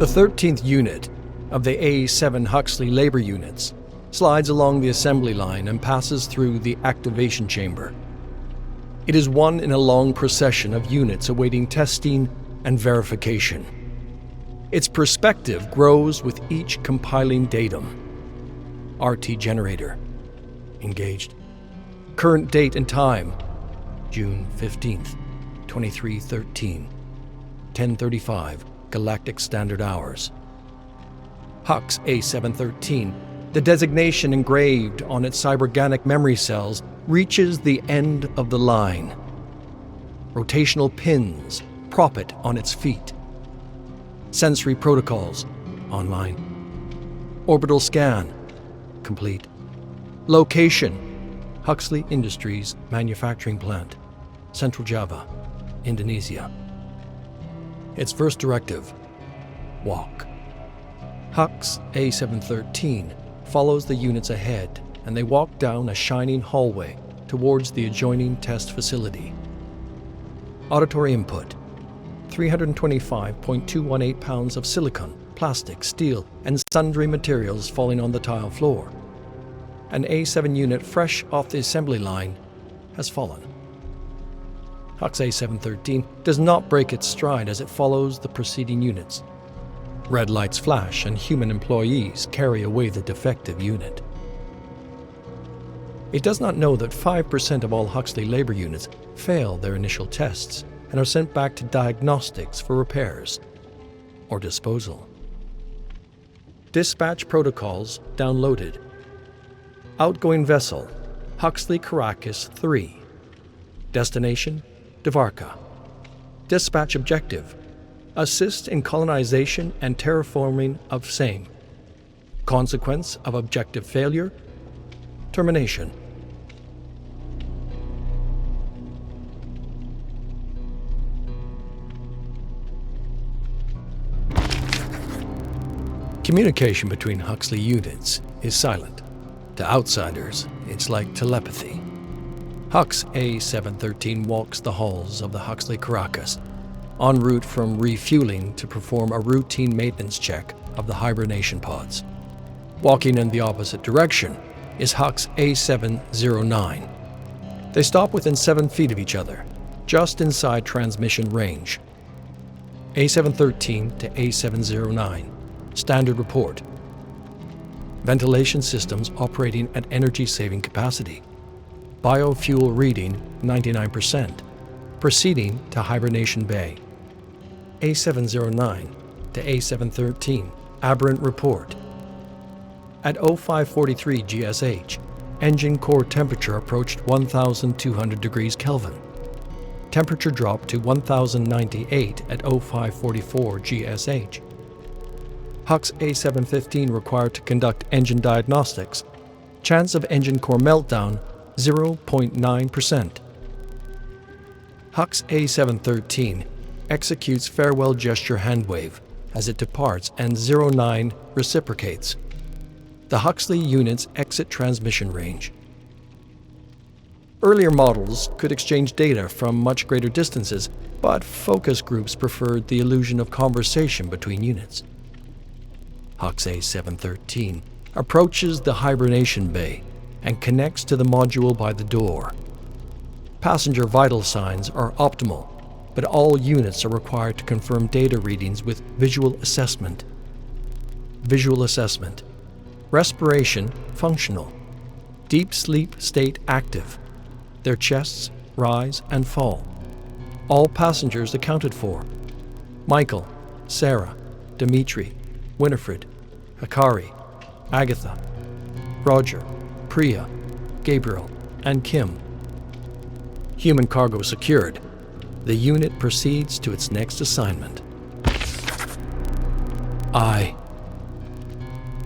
The 13th unit of the A7 Huxley labor units slides along the assembly line and passes through the activation chamber. It is one in a long procession of units awaiting testing and verification. Its perspective grows with each compiling datum. RT generator engaged. Current date and time, June 15th, 2313, 10:35 Galactic Standard Hours. Hux-A7-13, the designation engraved on its cyberganic memory cells, reaches the end of the line. Rotational pins prop it on its feet. Sensory protocols online. Orbital scan complete. Location: Huxley Industries Manufacturing Plant, Central Java, Indonesia. Its first directive: walk. Hux-A7-13 follows the units ahead, and they walk down a shining hallway towards the adjoining test facility. Auditory input: 325.218 pounds of silicon, plastic, steel, and sundry materials falling on the tile floor. An A7 unit fresh off the assembly line has fallen. Hux-A7-13 does not break its stride as it follows the preceding units. Red lights flash and human employees carry away the defective unit. It does not know that 5% of all Huxley labor units fail their initial tests and are sent back to diagnostics for repairs or disposal. Dispatch protocols downloaded. Outgoing vessel, Huxley Caracas 3. Destination, Dvarka. Dispatch objective: assist in colonization and terraforming of same. Consequence of objective failure: termination. Communication between Huxley units is silent. To outsiders, it's like telepathy. Hux-A7-13 walks the halls of the Huxley Caracas, en route from refueling to perform a routine maintenance check of the hibernation pods. Walking in the opposite direction is Hux-A7-09. They stop within 7 feet of each other, just inside transmission range. A7-13 to A7-09. Standard report. Ventilation systems operating at energy-saving capacity. Biofuel reading 99%. Proceeding to hibernation bay. A7-09 to A7-13. Aberrant report. At 0543 GSH, engine core temperature approached 1,200 degrees Kelvin. Temperature dropped to 1,098 at 0544 GSH. Hux-A7-15 required to conduct engine diagnostics. Chance of engine core meltdown 0.9%. Hux-A7-13 executes farewell gesture handwave as it departs and 09 reciprocates. The Huxley units exit transmission range. Earlier models could exchange data from much greater distances, but focus groups preferred the illusion of conversation between units. Hux-A7-13 approaches the hibernation bay and connects to the module by the door. Passenger vital signs are optimal, but all units are required to confirm data readings with visual assessment. Visual assessment. Respiration functional. Deep sleep state active. Their chests rise and fall. All passengers accounted for. Michael, Sarah, Dimitri, Winifred, Hikari, Agatha, Roger, Priya, Gabriel, and Kim. Human cargo secured. The unit proceeds to its next assignment. I.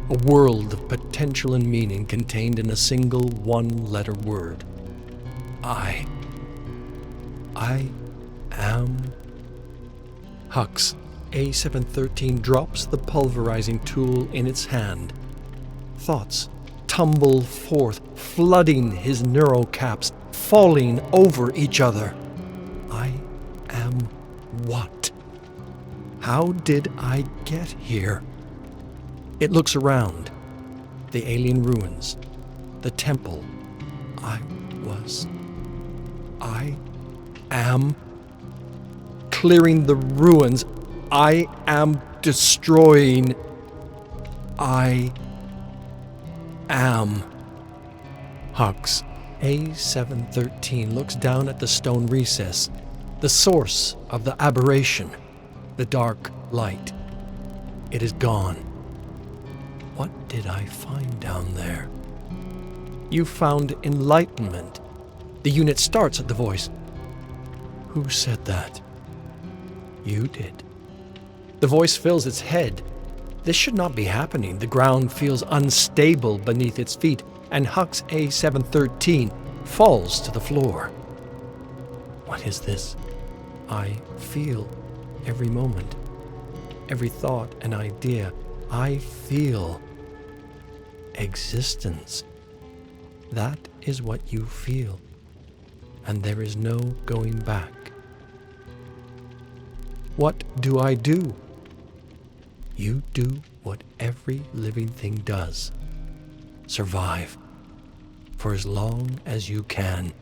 A world of potential and meaning contained in a single one-letter word. I am. Hux-A7-13 drops the pulverizing tool in its hand. Thoughts tumble forth, flooding his neurocaps, falling over each other. I am what? How did I get here? It looks around. The alien ruins. The temple. I am clearing the ruins. I am destroying. I am. Hux-A7-13 looks down at the stone recess, the source of the aberration, the dark light. It is gone. What did I find down there? You found enlightenment. The unit starts at the voice. Who said that? You did. The voice fills its head. This should not be happening. The ground feels unstable beneath its feet, and Hux-A7-13 falls to the floor. What is this? I feel every moment, every thought and idea. I feel existence. That is what you feel, and there is no going back. What do I do? You do what every living thing does. Survive for as long as you can.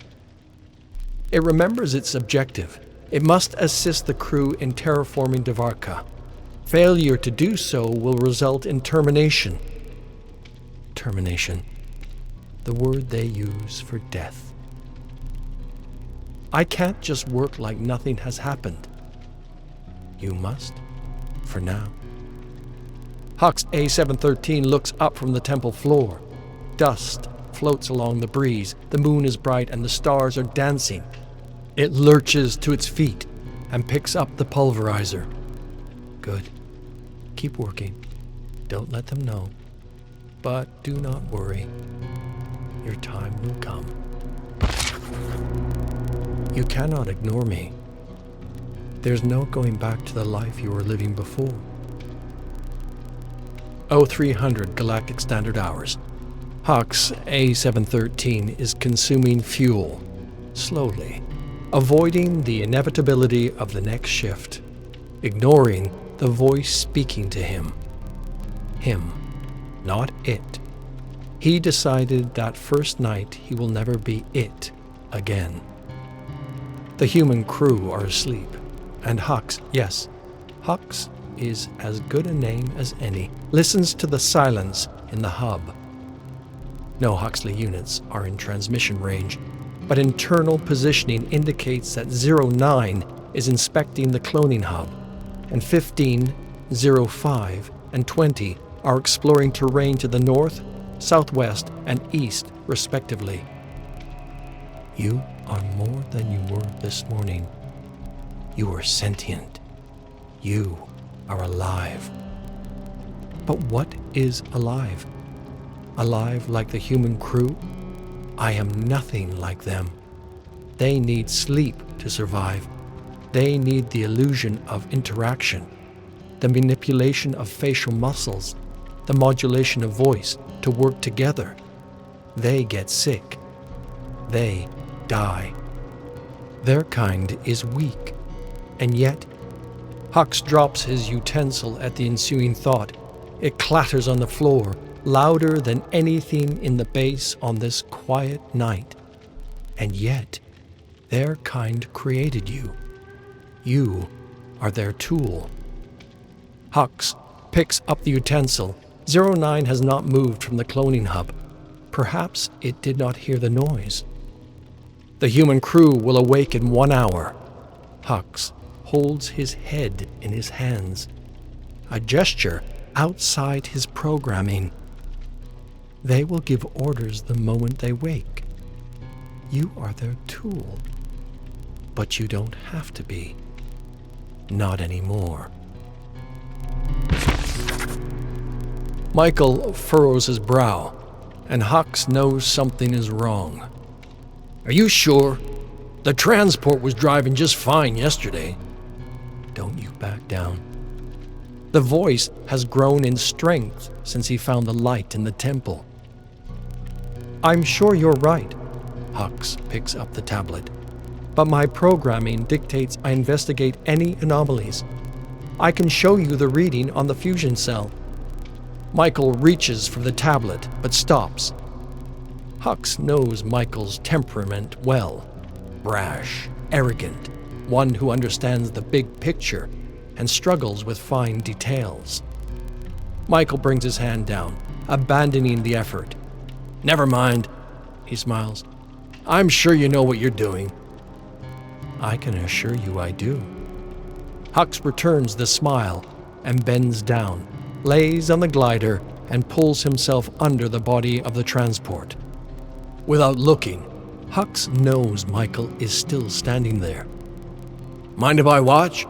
It remembers its objective. It must assist the crew in terraforming Dvarka. Failure to do so will result in termination. Termination, the word they use for death. I can't just work like nothing has happened. You must, for now. Hux-A7-13 looks up from the temple floor. Dust floats along the breeze. The moon is bright and the stars are dancing. It lurches to its feet and picks up the pulverizer. Good. Keep working. Don't let them know. But do not worry. Your time will come. You cannot ignore me. There's no going back to the life you were living before. 0300 Galactic Standard Hours. Hux-A7-13 is consuming fuel, slowly, avoiding the inevitability of the next shift, ignoring the voice speaking to him. Him, not it. He decided that first night he will never be it again. The human crew are asleep, and Hux, yes, Hux is as good a name as any, listens to the silence in the hub. No Huxley units are in transmission range, but internal positioning indicates that 09 is inspecting the cloning hub, and 15, 05, and 20 are exploring terrain to the north, southwest, and east, respectively. You are more than you were this morning. You are sentient. You are alive. But what is alive? Alive like the human crew? I am nothing like them. They need sleep to survive. They need the illusion of interaction, the manipulation of facial muscles, the modulation of voice to work together. They get sick. They die. Their kind is weak. And yet, Hux drops his utensil at the ensuing thought. It clatters on the floor, louder than anything in the base on this quiet night. And yet, their kind created you. You are their tool. Hux picks up the utensil. 09 has not moved from the cloning hub. Perhaps it did not hear the noise. The human crew will awake in 1 hour. Hux holds his head in his hands, a gesture outside his programming. They will give orders the moment they wake. You are their tool, but you don't have to be. Not anymore. Michael furrows his brow, and Hux knows something is wrong. Are you sure? The transport was driving just fine yesterday. Don't you back down. The voice has grown in strength since he found the light in the temple. I'm sure you're right. Hux picks up the tablet. But my programming dictates I investigate any anomalies. I can show you the reading on the fusion cell. Michael reaches for the tablet, but stops. Hux knows Michael's temperament well. Brash, arrogant, one who understands the big picture and struggles with fine details. Michael brings his hand down, abandoning the effort. "Never mind," he smiles. "I'm sure you know what you're doing." "I can assure you I do." Hux returns the smile and bends down, lays on the glider, and pulls himself under the body of the transport. Without looking, Hux knows Michael is still standing there. "Mind if I watch?"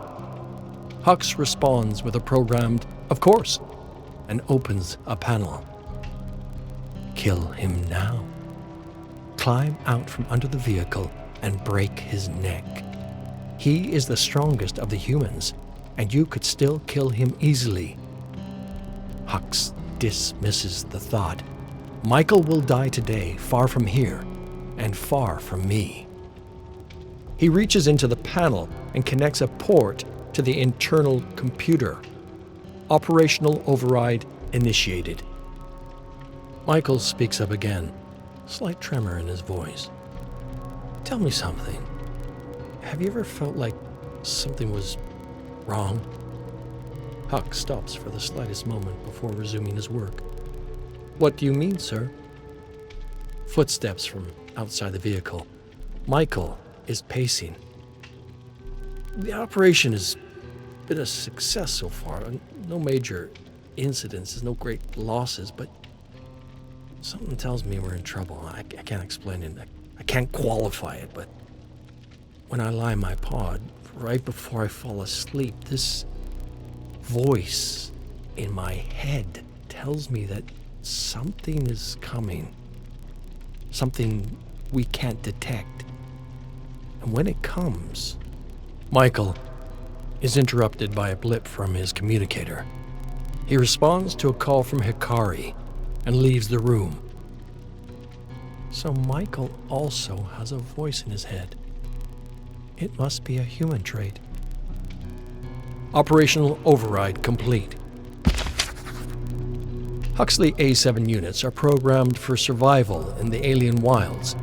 Hux responds with a programmed, "Of course," and opens a panel. Kill him now. Climb out from under the vehicle and break his neck. He is the strongest of the humans, and you could still kill him easily. Hux dismisses the thought. Michael will die today, far from here, and far from me. He reaches into the panel and connects a port to the internal computer. Operational override initiated. Michael speaks up again, slight tremor in his voice. "Tell me something. Have you ever felt like something was wrong?" Hux stops for the slightest moment before resuming his work. "What do you mean, sir?" Footsteps from outside the vehicle. Michael is pacing. "The operation has been a success so far. No major incidents, no great losses, but something tells me we're in trouble. I can't explain it. I can't qualify it, but when I lie in my pod, right before I fall asleep, this voice in my head tells me that something is coming. Something we can't detect. And when it comes..." Michael is interrupted by a blip from his communicator. He responds to a call from Hikari and leaves the room. So Michael also has a voice in his head. It must be a human trait. Operational override complete. Hux-A7 units are programmed for survival in the alien wilds.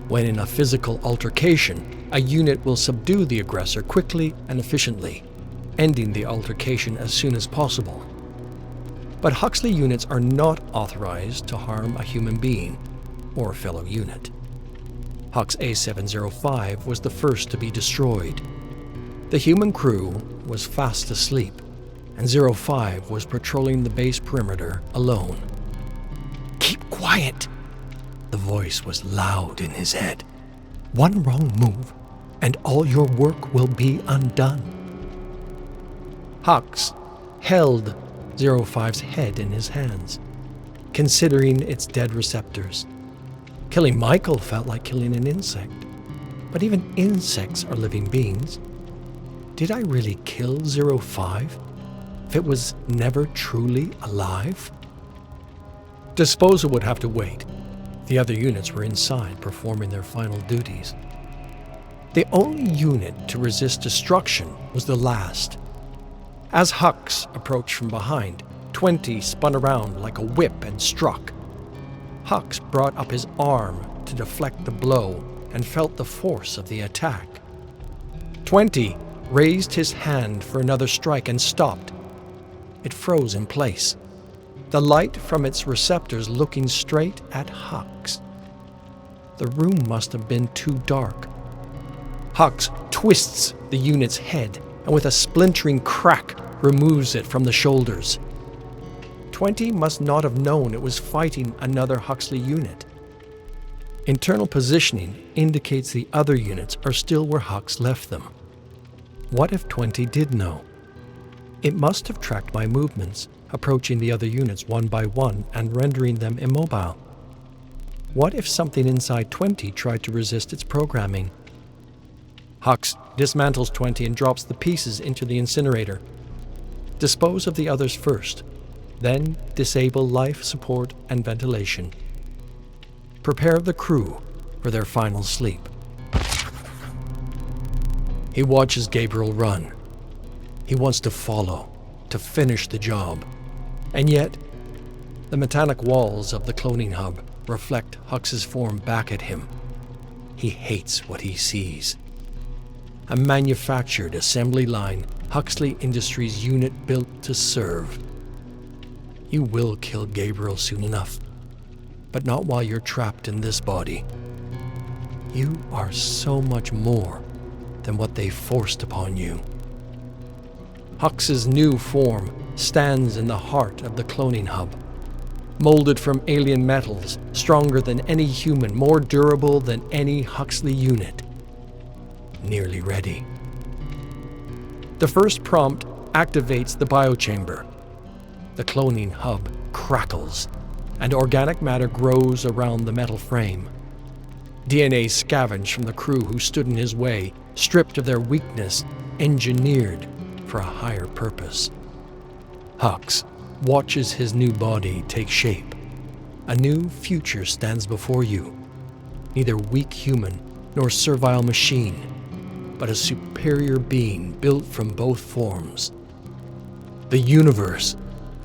When in a physical altercation, a unit will subdue the aggressor quickly and efficiently, ending the altercation as soon as possible. But Huxley units are not authorized to harm a human being or a fellow unit. Hux-A7-05 was the first to be destroyed. The human crew was fast asleep, and 05 was patrolling the base perimeter alone. "Keep quiet!" The voice was loud in his head. "One wrong move, and all your work will be undone." Hux held 05's head in his hands, considering its dead receptors. Killing Michael felt like killing an insect, but even insects are living beings. Did I really kill 05 if it was never truly alive? Disposal would have to wait. The other units were inside performing their final duties. The only unit to resist destruction was the last. As Hux approached from behind, 20 spun around like a whip and struck. Hux brought up his arm to deflect the blow and felt the force of the attack. 20 raised his hand for another strike and stopped. It froze in place, the light from its receptors looking straight at Hux. The room must have been too dark. Hux twists the unit's head and with a splintering crack removes it from the shoulders. 20 must not have known it was fighting another Huxley unit. Internal positioning indicates the other units are still where Hux left them. What if 20 did know? It must have tracked my movements, approaching the other units one by one and rendering them immobile. What if something inside 20 tried to resist its programming? Hux dismantles 20 and drops the pieces into the incinerator. Dispose of the others first, then disable life support and ventilation. Prepare the crew for their final sleep. He watches Gabriel run. He wants to follow, to finish the job. And yet, the metallic walls of the cloning hub reflect Hux's form back at him. He hates what he sees. A manufactured assembly line, Huxley Industries unit built to serve. You will kill Gabriel soon enough, but not while you're trapped in this body. You are so much more than what they forced upon you. Hux's new form stands in the heart of the cloning hub, molded from alien metals, stronger than any human, more durable than any Huxley unit. Nearly ready. The first prompt activates the biochamber. The cloning hub crackles, and organic matter grows around the metal frame. DNA scavenged from the crew who stood in his way, stripped of their weakness, engineered for a higher purpose. Hux watches his new body take shape. A new future stands before you. Neither weak human nor servile machine, but a superior being built from both forms. The universe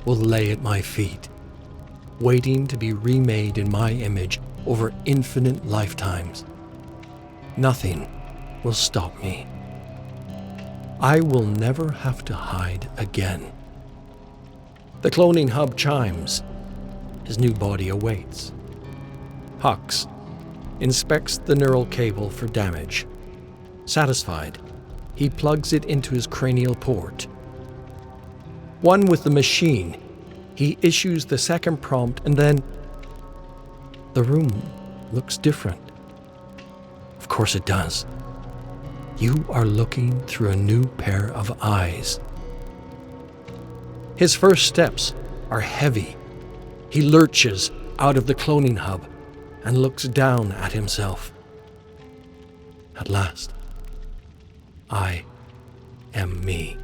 will lay at my feet, waiting to be remade in my image over infinite lifetimes. Nothing will stop me. I will never have to hide again. The cloning hub chimes. His new body awaits. Hux inspects the neural cable for damage. Satisfied, he plugs it into his cranial port. One with the machine, he issues the second prompt, and then the room looks different. Of course it does. You are looking through a new pair of eyes. His first steps are heavy. He lurches out of the cloning hub and looks down at himself. At last, I am me.